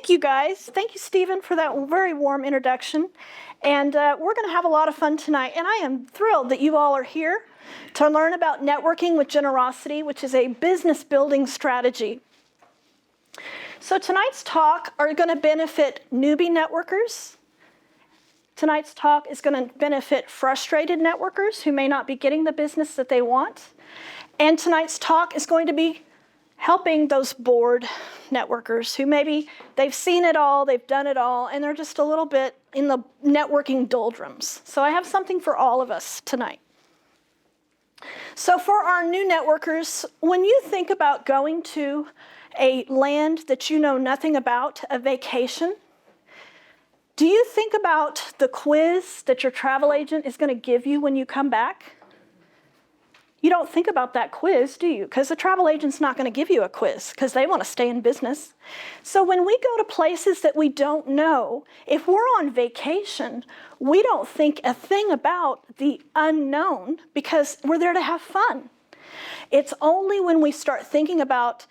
Thank you, guys. Thank you, Stephen, for that very warm introduction. And we're going to have a lot of fun tonight. And I am thrilled that you all are here to learn about networking with generosity, which is a business building strategy. So tonight's talk are going to benefit newbie networkers. Tonight's talk is going to benefit frustrated networkers who may not be getting the business that they want. And tonight's talk is going to be helping those bored networkers who maybe they've seen it all, they've done it all, and they're just a little bit in the networking doldrums. So I have something for all of us tonight. So for our new networkers, when you think about going to a land that you know nothing about, a vacation, do you think about the quiz that your travel agent is going to give you when you come back? You don't think about that quiz, do you? Because the travel agent's not going to give you a quiz because they want to stay in business. So when we go to places that we don't know, if we're on vacation, we don't think a thing about the unknown because we're there to have fun. It's only when we start thinking about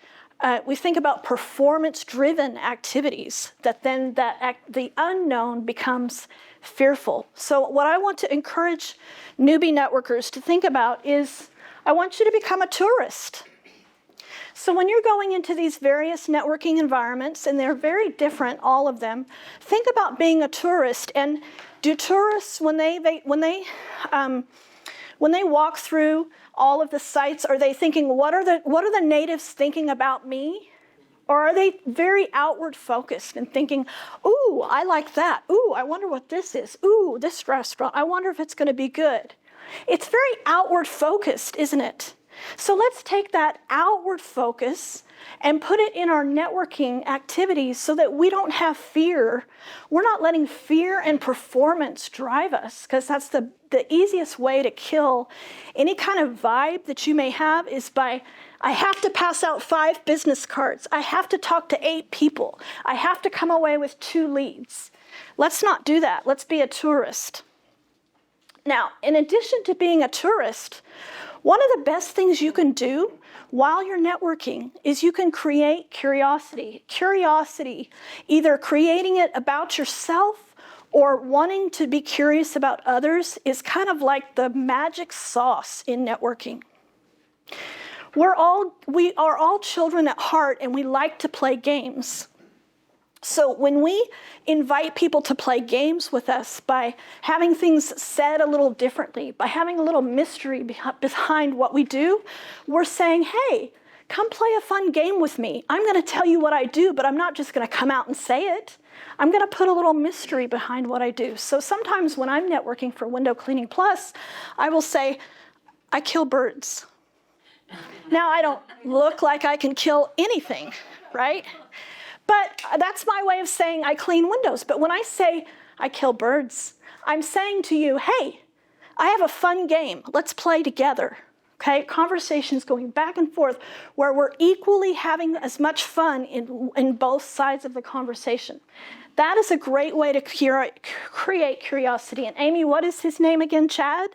performance-driven activities that then the unknown becomes fearful. So what I want to encourage newbie networkers to think about is I want you to become a tourist. So when you're going into these various networking environments, and they're very different, all of them, think about being a tourist. And do tourists, when they walk through all of the sites, are they thinking, what are the natives thinking about me? Or are they very outward focused and thinking, ooh, I like that. Ooh, I wonder what this is. Ooh, this restaurant, I wonder if it's going to be good. It's very outward focused, isn't it? So let's take that outward focus and put it in our networking activities so that we don't have fear. We're not letting fear and performance drive us, because that's the easiest way to kill any kind of vibe that you may have is by, I have to pass out 5 business cards. I have to talk to 8 people. I have to come away with 2 leads. Let's not do that. Let's be a tourist. Now, in addition to being a tourist, one of the best things you can do while you're networking is you can create curiosity. Curiosity, either creating it about yourself or wanting to be curious about others, is kind of like the magic sauce in networking. We are all children at heart, and we like to play games. So when we invite people to play games with us by having things said a little differently, by having a little mystery behind what we do, we're saying, hey, come play a fun game with me. I'm going to tell you what I do, but I'm not just going to come out and say it. I'm going to put a little mystery behind what I do. So sometimes when I'm networking for Window Cleaning Plus, I will say, I kill birds. Now, I don't look like I can kill anything, right? But that's my way of saying I clean windows. But when I say I kill birds, I'm saying to you, hey, I have a fun game. Let's play together. Okay? Conversations going back and forth where we're equally having as much fun in both sides of the conversation. That is a great way to create curiosity. And Amy, what is his name again? Chad?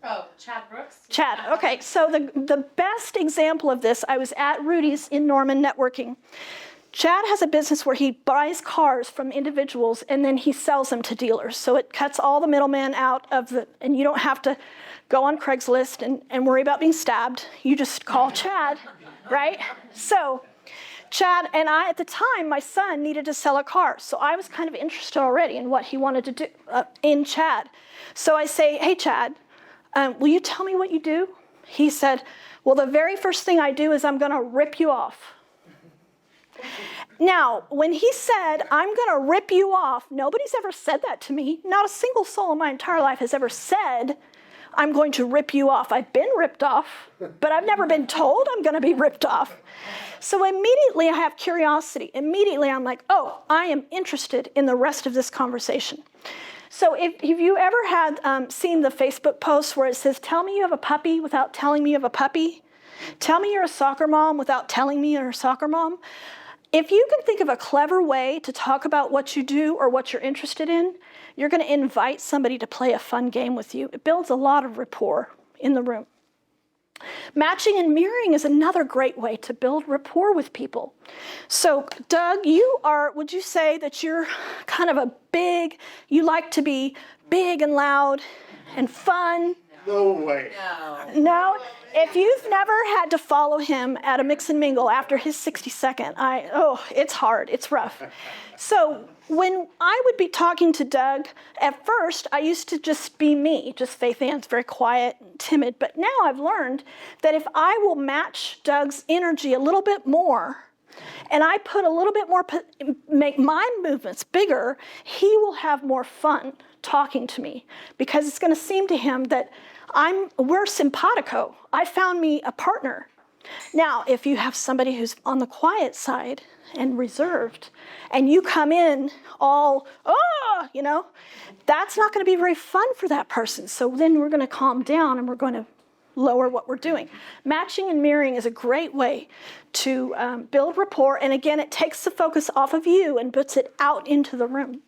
Oh, Chad Brooks. Chad. Okay. So the best example of this, I was at Rudy's in Norman networking. Chad has a business where he buys cars from individuals and then he sells them to dealers. So it cuts all the middleman out of and you don't have to go on Craigslist and worry about being stabbed. You just call Chad, right? So Chad and I, at the time, my son needed to sell a car. So I was kind of interested already in what he wanted to do in Chad. So I say, hey, Chad, will you tell me what you do? He said, well, the very first thing I do is I'm going to rip you off. Now, when he said, I'm going to rip you off, nobody's ever said that to me. Not a single soul in my entire life has ever said, I'm going to rip you off. I've been ripped off, but I've never been told I'm going to be ripped off. So immediately I have curiosity. Immediately I'm like, oh, I am interested in the rest of this conversation. So if you ever had seen the Facebook post where it says, tell me you have a puppy without telling me you have a puppy. Tell me you're a soccer mom without telling me you're a soccer mom. If you can think of a clever way to talk about what you do or what you're interested in, you're going to invite somebody to play a fun game with you. It builds a lot of rapport in the room. Matching and mirroring is another great way to build rapport with people. So, Doug, would you say that you're kind of you like to be big and loud and fun? No way. No? If you've never had to follow him at a mix and mingle after his 60-second, it's hard, it's rough. So when I would be talking to Doug, at first I used to just be me, just Faith Ann's very quiet and timid, but now I've learned that if I will match Doug's energy a little bit more, and I put a little bit more, make my movements bigger, he will have more fun talking to me, because it's going to seem to him that we're simpatico. I found me a partner. Now, if you have somebody who's on the quiet side and reserved, and you come in all, that's not going to be very fun for that person. So then we're going to calm down and we're going to lower what we're doing. Matching and mirroring is a great way to build rapport. And again, it takes the focus off of you and puts it out into the room.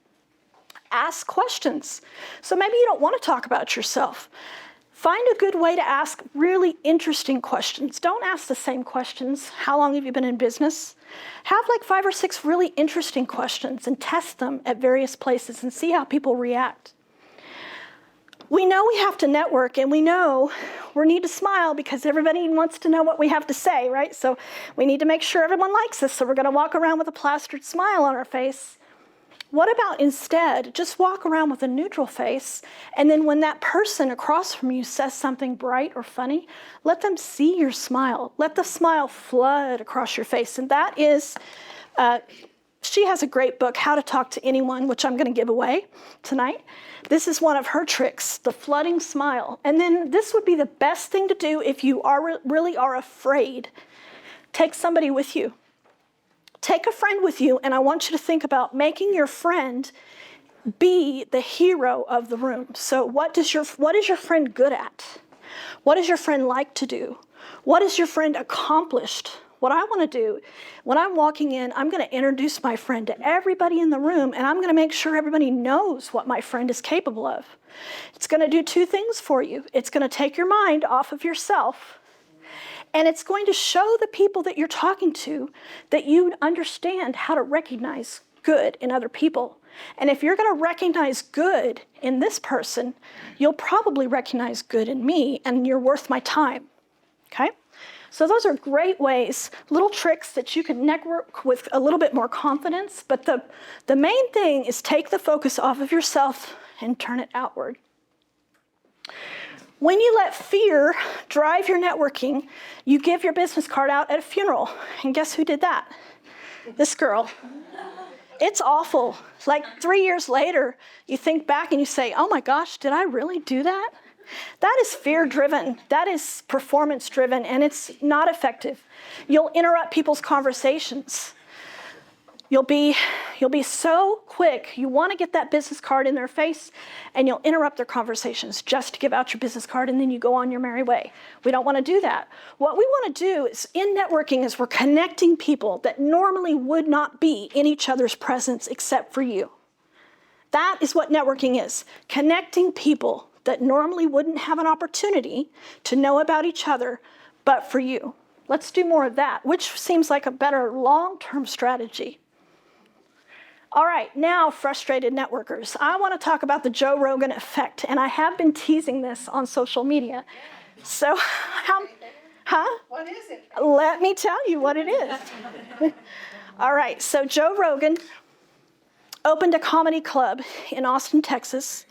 Ask questions. So maybe you don't want to talk about yourself. Find a good way to ask really interesting questions. Don't ask the same questions. How long have you been in business? Have like 5 or 6 really interesting questions and test them at various places and see how people react. We know we have to network, and we know we need to smile because everybody wants to know what we have to say, right? So we need to make sure everyone likes us, so we're going to walk around with a plastered smile on our face. What about instead, just walk around with a neutral face, and then when that person across from you says something bright or funny, let them see your smile. Let the smile flood across your face. And that is, she has a great book, How to Talk to Anyone, which I'm going to give away tonight. This is one of her tricks, the flooding smile. And then this would be the best thing to do if you really are afraid. Take somebody with you. Take a friend with you, and I want you to think about making your friend be the hero of the room. So what is your friend good at? What does your friend like to do? What is your friend accomplished? What I want to do, when I'm walking in, I'm going to introduce my friend to everybody in the room, and I'm going to make sure everybody knows what my friend is capable of. It's going to do 2 things for you. It's going to take your mind off of yourself, and it's going to show the people that you're talking to that you understand how to recognize good in other people. And if you're going to recognize good in this person, you'll probably recognize good in me, and you're worth my time. Okay? So those are great ways, little tricks that you can network with a little bit more confidence. But the main thing is take the focus off of yourself and turn it outward. When you let fear drive your networking, you give your business card out at a funeral. And guess who did that? This girl. It's awful. Like 3 years later, you think back and you say, oh my gosh, did I really do that? That is fear-driven. That is performance-driven, and it's not effective. You'll interrupt people's conversations. You'll be so quick. You want to get that business card in their face, and you'll interrupt their conversations just to give out your business card, and then you go on your merry way. We don't want to do that. What we want to do is, in networking, is we're connecting people that normally would not be in each other's presence except for you. That is what networking is. Connecting people that normally wouldn't have an opportunity to know about each other, but for you. Let's do more of that, which seems like a better long-term strategy. All right, now, frustrated networkers. I want to talk about the Joe Rogan effect, and I have been teasing this on social media. So, What is it? Let me tell you what it is. All right, so Joe Rogan opened a comedy club in Austin, Texas,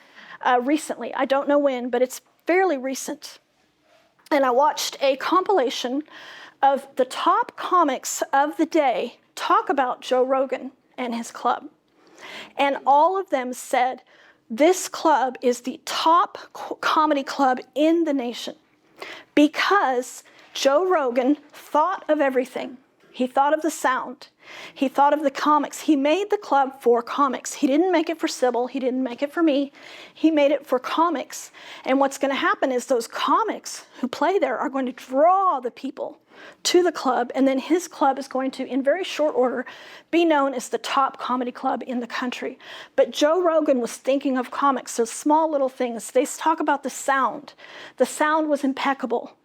recently. I don't know when, but it's fairly recent. And I watched a compilation of the top comics of the day talk about Joe Rogan and his club. And all of them said, this club is the top comedy club in the nation because Joe Rogan thought of everything. He thought of the sound. He thought of the comics. He made the club for comics. He didn't make it for Sybil. He didn't make it for me. He made it for comics. And what's going to happen is those comics who play there are going to draw the people to the club, and then his club is going to, in very short order, be known as the top comedy club in the country. But Joe Rogan was thinking of comics, so small little things. They talk about the sound. The sound was impeccable.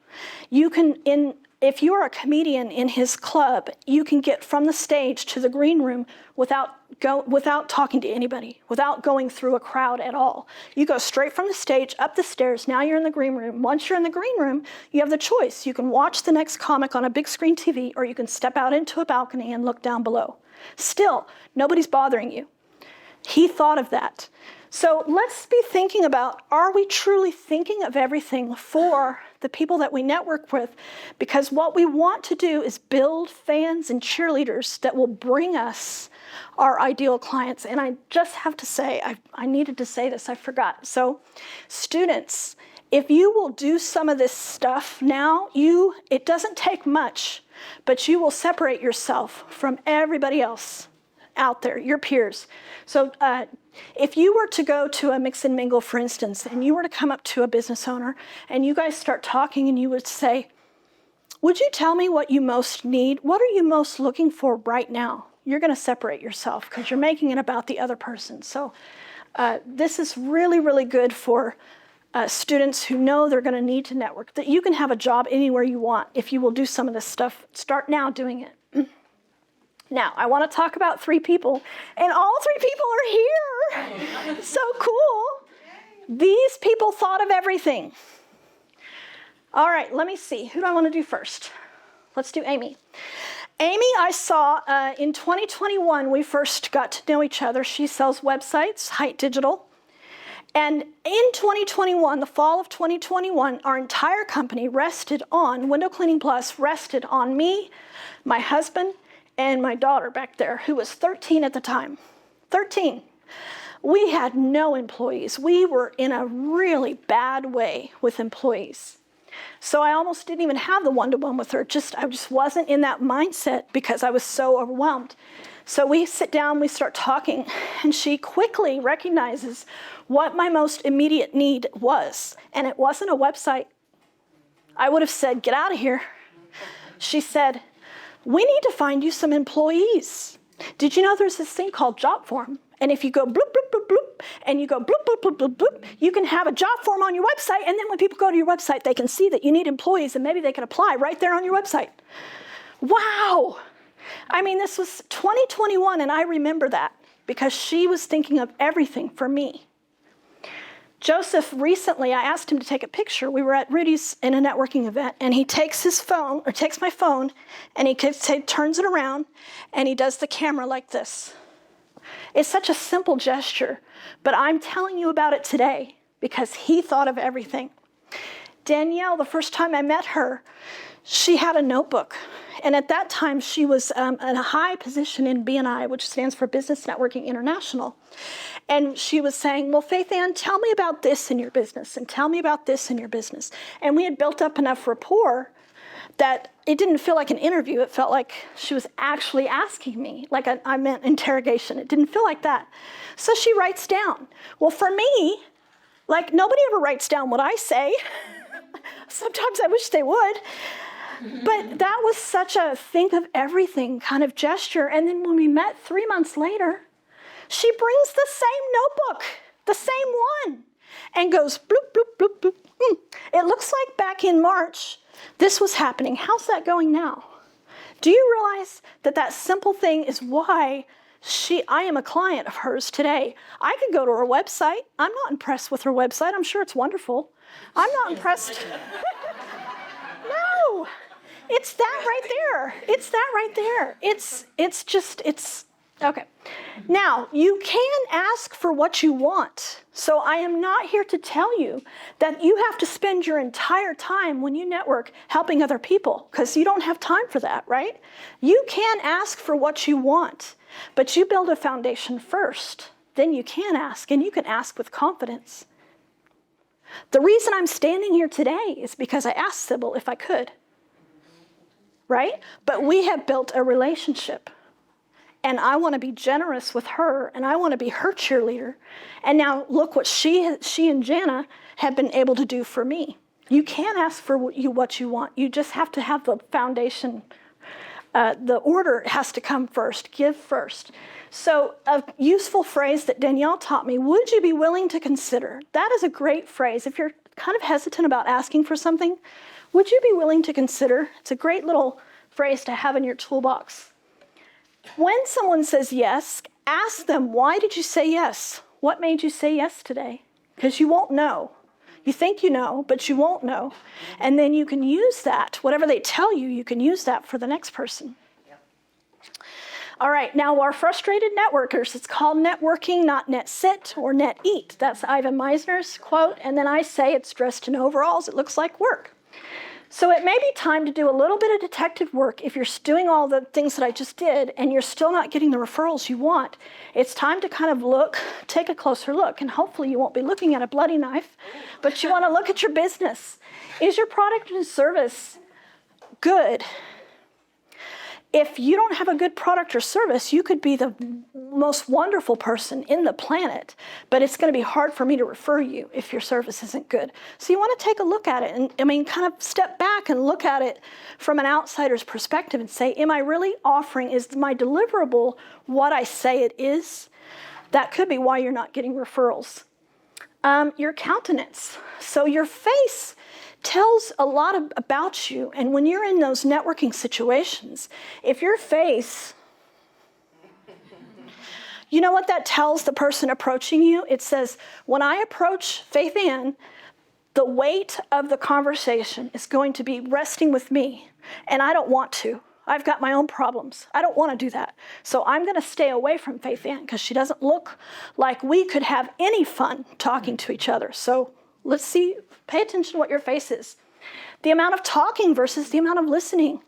If you're a comedian in his club, you can get from the stage to the green room without talking to anybody, without going through a crowd at all. You go straight from the stage, up the stairs, now you're in the green room. Once you're in the green room, you have the choice. You can watch the next comic on a big screen TV, or you can step out into a balcony and look down below. Still, nobody's bothering you. He thought of that. So let's be thinking about, are we truly thinking of everything for the people that we network with? Because what we want to do is build fans and cheerleaders that will bring us our ideal clients. And I just have to say, I needed to say this, I forgot. So students, if you will do some of this stuff now, it doesn't take much, but you will separate yourself from everybody else out there, your peers. So if you were to go to a mix and mingle, for instance, and you were to come up to a business owner and you guys start talking and you would say, would you tell me what you most need? What are you most looking for right now? You're going to separate yourself because you're making it about the other person. So this is really, really good for students who know they're going to need to network, that you can have a job anywhere you want if you will do some of this stuff. Start now doing it. Now, I want to talk about 3 people, and all 3 people are here. So cool. These people thought of everything. All right, let me see. Who do I want to do first? Let's do Amy. Amy, I saw in 2021, we first got to know each other. She sells websites, Height Digital. And in 2021, the fall of 2021, our entire company rested on, Window Cleaning Plus rested on me, my husband, and my daughter back there, who was 13 at the time. 13. We had no employees. We were in a really bad way with employees. So I almost didn't even have the one-to-one with her. I just wasn't in that mindset because I was so overwhelmed. So we sit down, we start talking, and she quickly recognizes what my most immediate need was. And it wasn't a website. I would have said, get out of here. She said, we need to find you some employees. Did you know there's this thing called JobForm? And if you go bloop, bloop, bloop, bloop, and you go bloop, bloop, bloop, bloop, bloop, you can have a job form on your website, and then when people go to your website, they can see that you need employees, and maybe they can apply right there on your website. Wow. I mean, this was 2021, and I remember that because she was thinking of everything for me. Joseph, recently, I asked him to take a picture. We were at Rudy's in a networking event, and he takes my phone, and he turns it around, and he does the camera like this. It's such a simple gesture, but I'm telling you about it today because he thought of everything. Danielle, the first time I met her, she had a notebook. And at that time, she was in a high position in BNI, which stands for Business Networking International. And she was saying, well, Faith Ann, tell me about this in your business, and tell me about this in your business. And we had built up enough rapport that it didn't feel like an interview. It felt like she was actually asking me, like I meant interrogation. It didn't feel like that. So she writes down. Well, for me, like nobody ever writes down what I say. Sometimes I wish they would. But that was such a think of everything kind of gesture. And then when we met 3 months later, she brings the same notebook, the same one, and goes bloop, bloop, bloop, bloop. It looks like back in March, this was happening. How's that going now? Do you realize that simple thing is why I am a client of hers today? I could go to her website. I'm not impressed with her website. I'm sure it's wonderful. I'm not impressed. No. It's that right there. It's that right there. It's okay. Now, you can ask for what you want. So I am not here to tell you that you have to spend your entire time when you network helping other people, because you don't have time for that, right? You can ask for what you want, but you build a foundation first. Then you can ask, and you can ask with confidence. The reason I'm standing here today is because I asked Sybil if I could. Right? But we have built a relationship, and I want to be generous with her, and I want to be her cheerleader. And now look what she and Jana have been able to do for me. You can ask for what you want. You just have to have the foundation. The order has to come first. Give first. So a useful phrase that Danielle taught me, would you be willing to consider? That is a great phrase. If you're kind of hesitant about asking for something, would you be willing to consider, it's a great little phrase to have in your toolbox. When someone says yes, ask them, why did you say yes? What made you say yes today? Because you won't know. You think you know, but you won't know. And then you can use that, whatever they tell you, you can use that for the next person. All right, now our frustrated networkers, it's called networking, not net sit or net eat. That's Ivan Meisner's quote, and then I say it's dressed in overalls, it looks like work. So it may be time to do a little bit of detective work if you're doing all the things that I just did and you're still not getting the referrals you want. It's time to kind of look, take a closer look, and hopefully you won't be looking at a bloody knife, but you want to look at your business. Is your product and service good? If you don't have a good product or service, you could be the most wonderful person in the planet, but it's going to be hard for me to refer you if your service isn't good. So you want to take a look at it and, kind of step back and look at it from an outsider's perspective and say, am I really offering, is my deliverable what I say it is? That could be why you're not getting referrals. Your countenance. So your face tells a lot about you. And when you're in those networking situations, if your face, you know what that tells the person approaching you? It says, when I approach Faith Ann, the weight of the conversation is going to be resting with me. And I don't want to. I've got my own problems. I don't want to do that. So I'm going to stay away from Faith Ann because she doesn't look like we could have any fun talking to each other. So let's see, pay attention to what your face is. The amount of talking versus the amount of listening.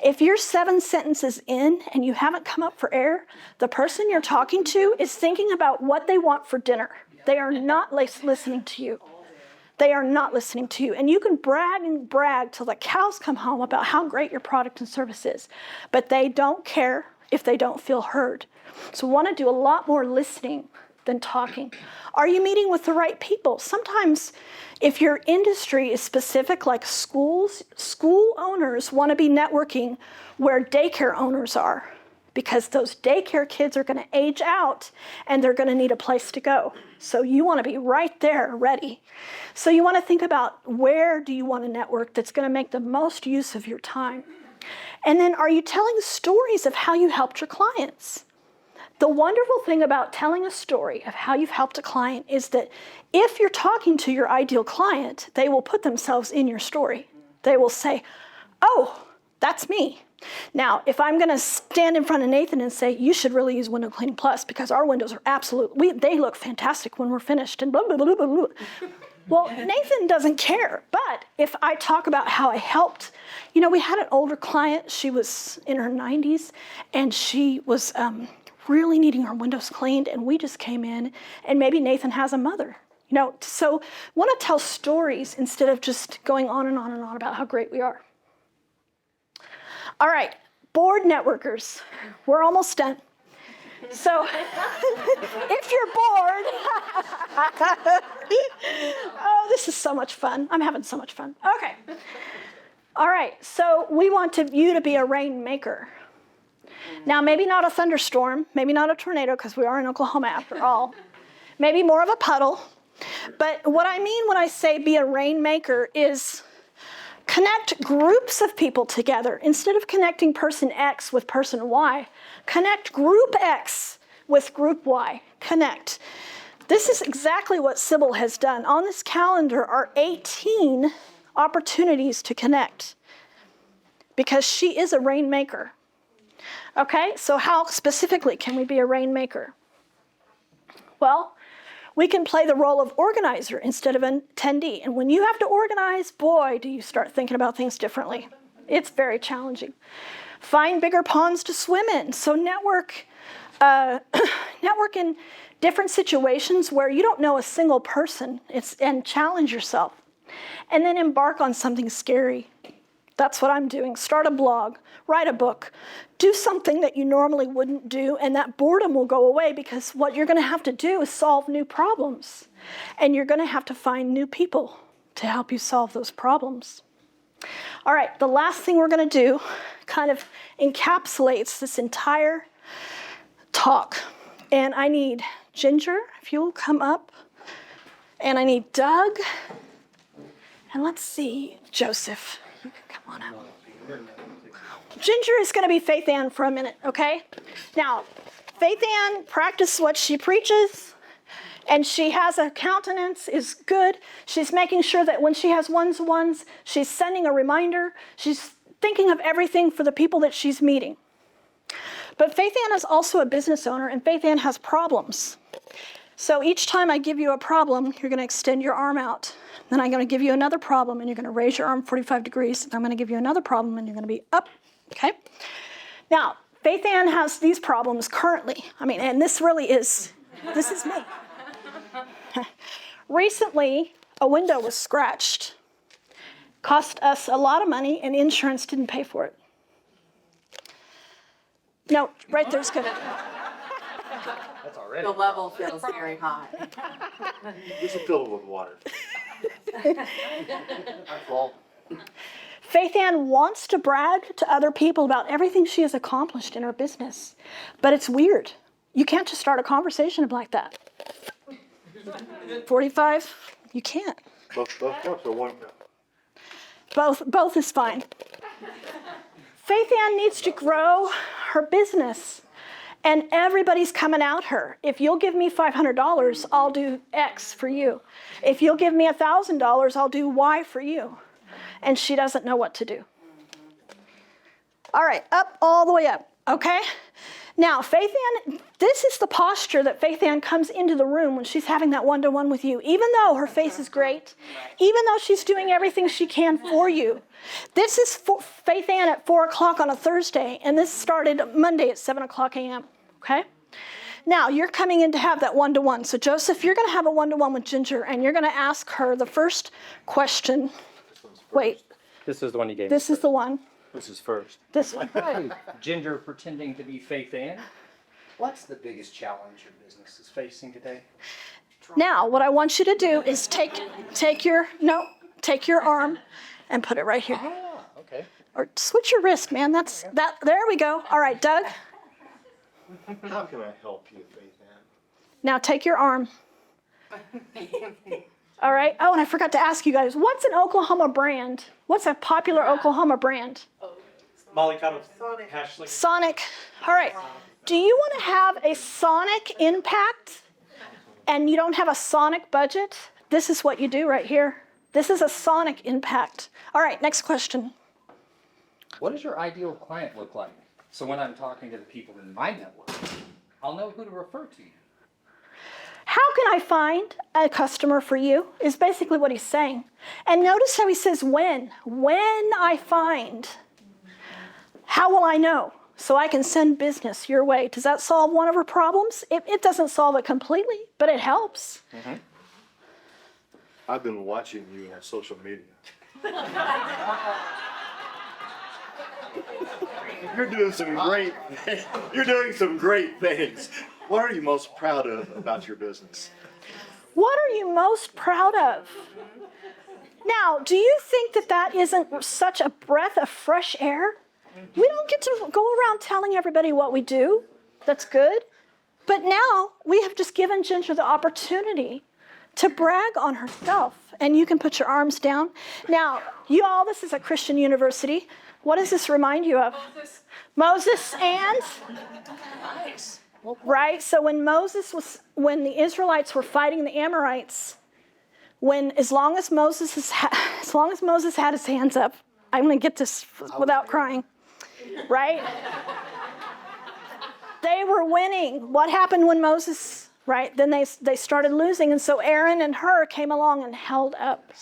If you're 7 sentences in and you haven't come up for air, the person you're talking to is thinking about what they want for dinner. They are not listening to you. They are not listening to you. And you can brag and brag till the cows come home about how great your product and service is. But they don't care if they don't feel heard. So we want to do a lot more listening than talking. Are you meeting with the right people? Sometimes if your industry is specific, like schools, school owners want to be networking where daycare owners are, because those daycare kids are going to age out and they're going to need a place to go. So you want to be right there ready. So you want to think about where do you want to network that's going to make the most use of your time. And then are you telling stories of how you helped your clients? The wonderful thing about telling a story of how you've helped a client is that if you're talking to your ideal client, they will put themselves in your story. They will say, oh, that's me. Now, if I'm going to stand in front of Nathan and say, you should really use Window Cleaning Plus because our windows are they look fantastic when we're finished and blah, blah, blah, blah, blah. Well, Nathan doesn't care. But if I talk about how I helped, we had an older client. She was in her 90s and she was really needing her windows cleaned, and we just came in, and maybe Nathan has a mother. So want to tell stories instead of just going on and on and on about how great we are. All right, bored networkers. We're almost done. So if you're bored, oh, this is so much fun. I'm having so much fun. Okay. All right, so we want you to be a rainmaker. Now, maybe not a thunderstorm, maybe not a tornado, because we are in Oklahoma after all. Maybe more of a puddle. But what I mean when I say be a rainmaker is connect groups of people together. Instead of connecting person X with person Y, connect group X with group Y. Connect. This is exactly what Sybil has done. On this calendar are 18 opportunities to connect because she is a rainmaker. Okay, so how specifically can we be a rainmaker? Well, we can play the role of organizer instead of an attendee. And when you have to organize, boy, do you start thinking about things differently. It's very challenging. Find bigger ponds to swim in. So network in different situations where you don't know a single person and challenge yourself. And then embark on something scary. That's what I'm doing. Start a blog, write a book, do something that you normally wouldn't do, and that boredom will go away because what you're going to have to do is solve new problems. And you're going to have to find new people to help you solve those problems. All right, the last thing we're going to do kind of encapsulates this entire talk. And I need Ginger, if you'll come up. And I need Doug. And let's see, Joseph, you can come on up. Ginger is going to be Faith Ann for a minute, okay? Now, Faith Ann practices what she preaches, and she has a countenance, is good. She's making sure that when she has one-to-ones, she's sending a reminder. She's thinking of everything for the people that she's meeting. But Faith Ann is also a business owner, and Faith Ann has problems. So each time I give you a problem, you're going to extend your arm out. Then I'm going to give you another problem, and you're going to raise your arm 45 degrees. And I'm going to give you another problem, and you're going to be up. Okay? Now, Faith Ann has these problems currently. And this is me. Recently, a window was scratched. Cost us a lot of money, and insurance didn't pay for it. No, right there's good. That's already. The level feels very high. You should fill it with water. Well, Faith Ann wants to brag to other people about everything she has accomplished in her business, but it's weird. You can't just start a conversation like that. 45, you can't. Both cups or one cup? Both is fine. Faith Ann needs to grow her business, and everybody's coming at her. If you'll give me $500, I'll do X for you. If you'll give me $1,000, I'll do Y for you. And she doesn't know what to do. All right, up, all the way up, okay? Now, Faith Ann, this is the posture that Faith Ann comes into the room when she's having that one-to-one with you, even though her face is great, even though she's doing everything she can for you. This is Faith Ann at 4 o'clock on a Thursday, and this started Monday at 7 o'clock a.m., okay? Now, you're coming in to have that one-to-one. So, Joseph, you're going to have a one-to-one with Ginger, and you're going to ask her the first question. Wait. this is the one you gave me. This is the one. This is first. This one. Ginger pretending to be Faith Ann. What's the biggest challenge your business is facing today? Now, what I want you to do is take your arm and put it right here. Ah, okay. Or switch your wrist, man. There we go. All right, Doug. How can I help you, Faith Ann? Now take your arm. All right. Oh, and I forgot to ask you guys, what's an Oklahoma brand? What's a popular Oklahoma brand? Molly Cottle, Ashley. Sonic. All right. Do you want to have a sonic impact and you don't have a sonic budget? This is what you do right here. This is a sonic impact. All right, next question. What does your ideal client look like? So when I'm talking to the people in my network, I'll know who to refer to you. How can I find a customer for you is basically what he's saying. And notice how he says when. When I find. How will I know? So I can send business your way. Does that solve one of her problems? It doesn't solve it completely, but it helps. Mm-hmm. I've been watching you on social media. You're doing some great things. What are you most proud of about your business? What are you most proud of? Now, do you think that isn't such a breath of fresh air? We don't get to go around telling everybody what we do. That's good. But now we have just given Ginger the opportunity to brag on herself. And you can put your arms down. Now, you all, this is a Christian university. What does this remind you of? Moses and? Nice. Right? So when the Israelites were fighting the Amorites, as long as Moses had his hands up, I'm going to get this without crying, right? They were winning. What happened when Moses, right? Then they started losing, and so Aaron and Hur came along and held up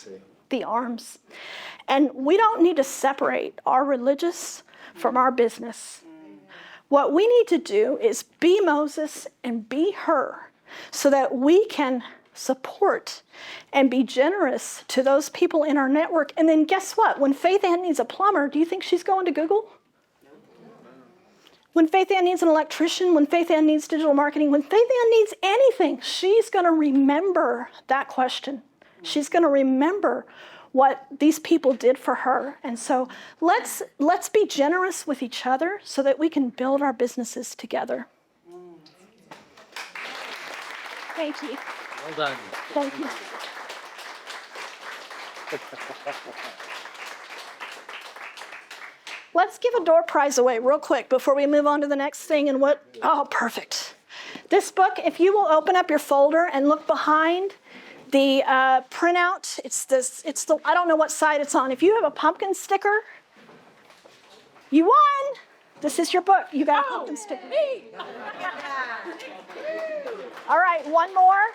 the arms. And we don't need to separate our religious from our business. What we need to do is be Moses and be her so that we can support and be generous to those people in our network. And then guess what? When Faith Ann needs a plumber, do you think she's going to Google? When Faith Ann needs an electrician, when Faith Ann needs digital marketing, when Faith Ann needs anything, she's going to remember that question. She's going to remember what these people did for her. And so let's be generous with each other so that we can build our businesses together. Thank you. Well done. Thank you. Let's give a door prize away real quick before we move on to the next thing. And oh, perfect. This book, if you will open up your folder and look behind the printout, I don't know what side it's on. If you have a pumpkin sticker, you won. This is your book. You got a pumpkin sticker. All right, one more.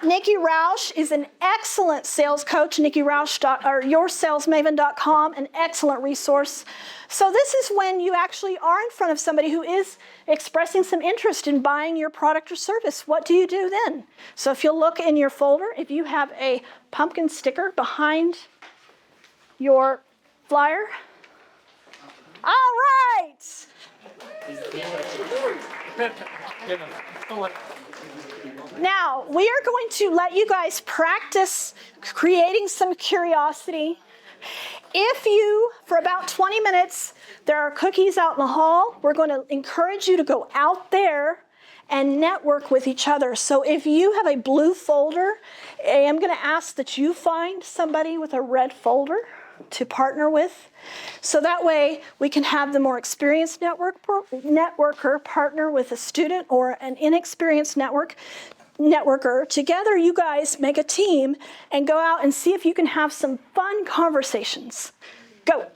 Nikki Roush is an excellent sales coach. Nikki Roush or yoursalesmaven.com, an excellent resource. So this is when you actually are in front of somebody who is expressing some interest in buying your product or service. What do you do then? So if you'll look in your folder, if you have a pumpkin sticker behind your flyer. All right. Now, we are going to let you guys practice creating some curiosity. If you, for about 20 minutes, there are cookies out in the hall, we're going to encourage you to go out there and network with each other. So if you have a blue folder, I am going to ask that you find somebody with a red folder to partner with. So that way we can have the more experienced networker partner with a student or an inexperienced networker. Together you guys make a team and go out and see if you can have some fun conversations. Go.